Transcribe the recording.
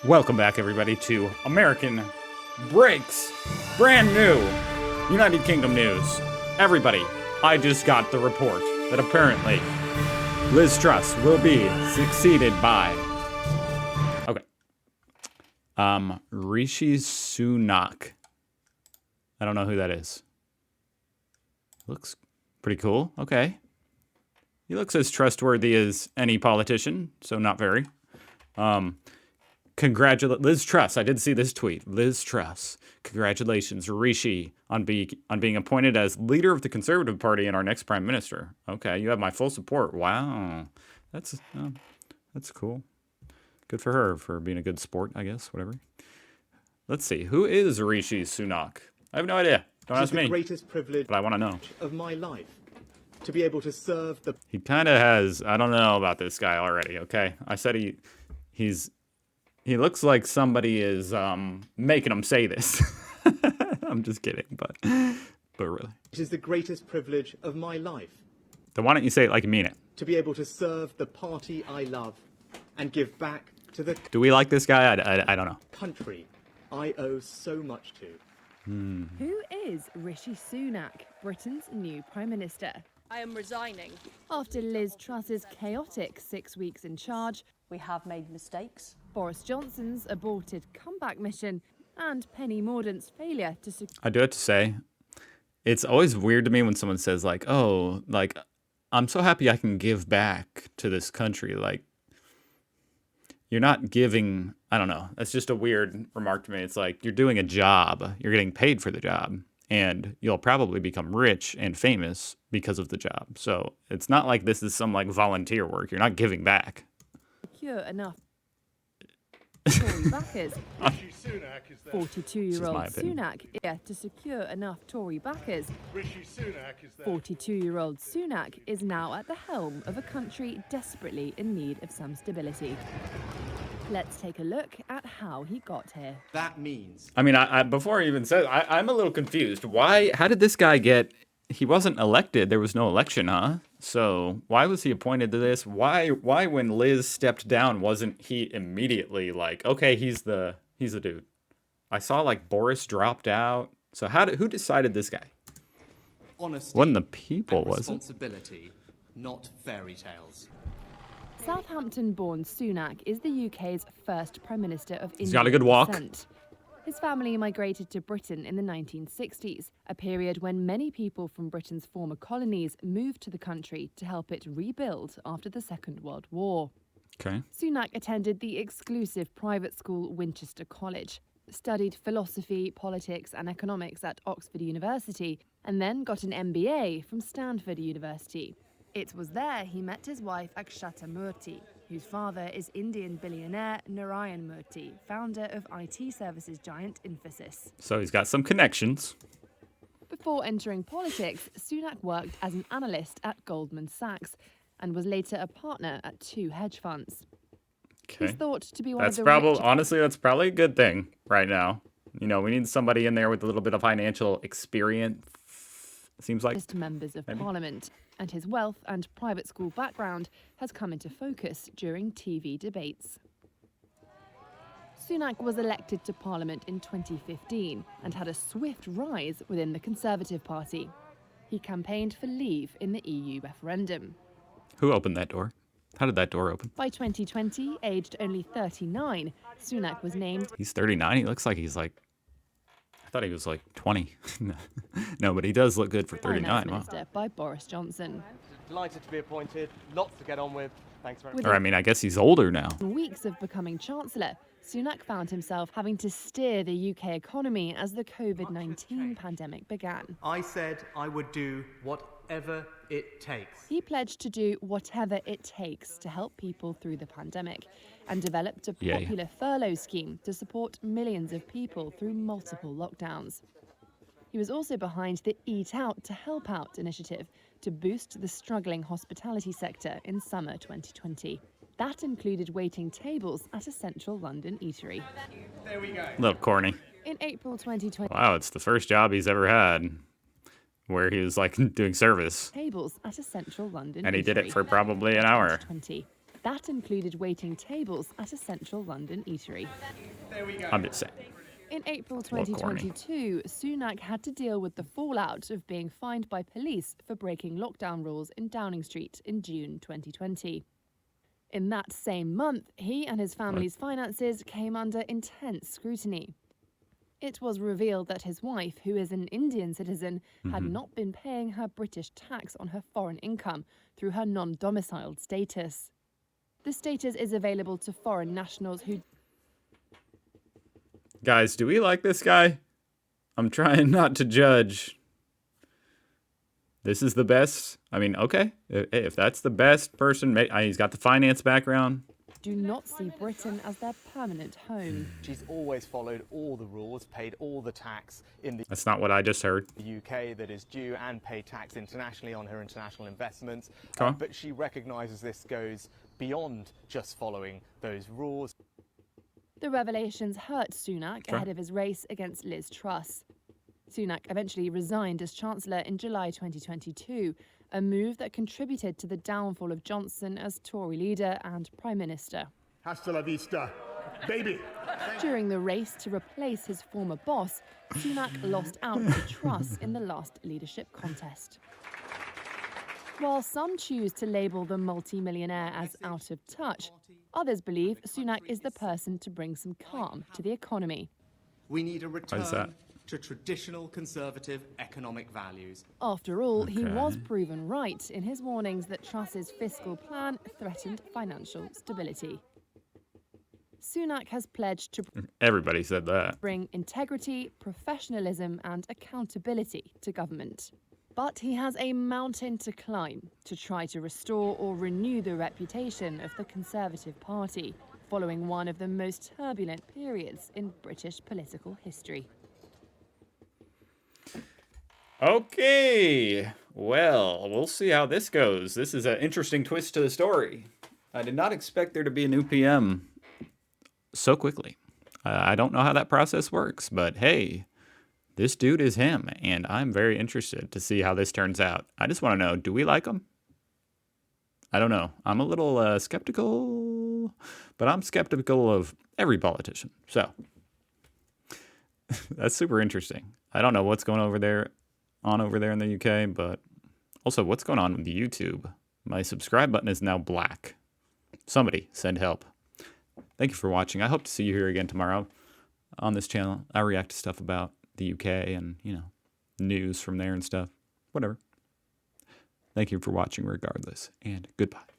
Welcome back, everybody, to American Breaks. Brand new United Kingdom news. Everybody, I just got the report that apparently Liz Truss will be succeeded by... Okay. Rishi Sunak. I don't know who that is. Looks pretty cool. Okay. He looks as trustworthy as any politician, so not very. Liz Truss. I did see this tweet. Liz Truss. Congratulations, Rishi, on being appointed as leader of the Conservative Party and our next prime minister. Okay, you have my full support. Wow, that's cool. Good for her for being a good sport, I guess. Whatever. Let's see. Who is Rishi Sunak? I have no idea. Don't ask me. The greatest privilege but I want to know. Of my life, to be able to serve the. He kind of has. I don't know about this guy already. Okay, I said He looks like somebody is making him say this. I'm just kidding, but really. It is the greatest privilege of my life. Then why don't you say it like you mean it? To be able to serve the party I love and give back to the. Do we like this guy? I don't know. Country I owe so much to. Who is Rishi Sunak, Britain's new Prime Minister? I am resigning. After Liz Truss's chaotic 6 weeks in charge, We have made mistakes. Boris Johnson's aborted comeback mission, and Penny Mordaunt's failure to secure... I do have to say, it's always weird to me when someone says, like, oh, like, I'm so happy I can give back to this country. Like, you're not giving, I don't know. That's just a weird remark to me. It's like, you're doing a job. You're getting paid for the job. And you'll probably become rich and famous because of the job. So it's not like this is some, like, volunteer work. You're not giving back. Secure enough Tory backers. 42-year-old Sunak to secure enough Tory backers. 42-year-old Sunak is now at the helm of a country desperately in need of some stability. Let's take a look at how he got here. That means. I mean, I before I even said, I'm a little confused. How did this guy get... He wasn't elected. There was no election, huh? So why was he appointed to this? Why when Liz stepped down, wasn't he immediately like, okay, he's the dude? I saw like Boris dropped out. So who decided this guy? Honesty Wasn't the people, and was it? responsibility, not fairy tales. Southampton-born Sunak is the UK's first Prime Minister of Indian He's got a good walk. descent. His family migrated to Britain in the 1960s, a period when many people from Britain's former colonies moved to the country to help it rebuild after the Second World War. Okay. Sunak attended the exclusive private school Winchester College, studied philosophy, politics and economics at Oxford University, and then got an MBA from Stanford University. It was there he met his wife Akshata Murthy, whose father is Indian billionaire Narayan Murthy, founder of IT services giant Infosys. So he's got some connections. Before entering politics, Sunak worked as an analyst at Goldman Sachs and was later a partner at 2 hedge funds. Okay. He's thought to be one That's of the richest... honestly, that's probably a good thing right now. You know, we need somebody in there with a little bit of financial experience. Seems like members of maybe. Parliament, and his wealth and private school background has come into focus during TV debates. Sunak was elected to Parliament in 2015 and had a swift rise within the Conservative Party. He campaigned for leave in the EU referendum. Who opened that door? How did that door open? By 2020, aged only 39, Sunak was named... He's 39. He looks like he's like... I thought he was like 20. No, but he does look good for 39. Finance Wow. Minister by Boris Johnson. Delighted to be appointed. Lots to get on with. Thanks very much. Or I mean, I guess he's older now. In weeks of becoming Chancellor, Sunak found himself having to steer the UK economy as the COVID-19 pandemic began. I said I would do whatever it takes. He pledged to do whatever it takes to help people through the pandemic and developed a popular furlough scheme to support millions of people through multiple lockdowns. He was also behind the Eat Out to Help Out initiative to boost the struggling hospitality sector in summer 2020. That included waiting tables at a central London eatery. There we go. A little corny. In April 2020, Wow, it's the first job he's ever had where he was like doing service. tables at a central London And he did it eatery. for probably an hour. 2020. That included waiting tables at a central London eatery. I'm just saying. In April little corny. 2022, Sunak had to deal with the fallout of being fined by police for breaking lockdown rules in Downing Street in June 2020. In that same month, he and his family's finances came under intense scrutiny. It was revealed that his wife, who is an Indian citizen, had not been paying her British tax on her foreign income through her non-domiciled status. The status is available to foreign nationals who... Guys, do we like this guy? I'm trying not to judge. This is the best. I mean, okay. If that's the best person, he's got the finance background. do not see Britain as their permanent home. She's always followed all the rules, paid all the tax in the That's not what I just heard. UK that is due, and paid tax internationally on her international investments. Come on. But she recognises this goes beyond just following those rules. The revelations hurt Sunak ahead of his race against Liz Truss. Sunak eventually resigned as Chancellor in July 2022, a move that contributed to the downfall of Johnson as Tory leader and Prime Minister. Hasta la vista, baby. During the race to replace his former boss, Sunak lost out to Truss in the last leadership contest. While some choose to label the multi-millionaire as out of touch, others believe Sunak is the person to bring some calm to the economy. We need a is that? return to traditional conservative economic values. After all, he Okay. was proven right in his warnings that Truss's fiscal plan threatened financial stability. Sunak has pledged to Everybody said that. bring integrity, professionalism and accountability to government. But he has a mountain to climb to try to restore or renew the reputation of the Conservative Party, following one of the most turbulent periods in British political history. Okay. Well, we'll see how this goes. This is an interesting twist to the story. I did not expect there to be a new PM so quickly. I don't know how that process works, but hey, this dude is him, and I'm very interested to see how this turns out. I just want to know, do we like him? I don't know. I'm a little skeptical, but I'm skeptical of every politician. So that's super interesting. I don't know what's going over there in the UK, but also what's going on with YouTube? My subscribe button is now black. Somebody send help. Thank you for watching. I hope to see you here again tomorrow on this channel. I react to stuff about the UK and, news from there and stuff. Whatever. Thank you for watching regardless, and goodbye.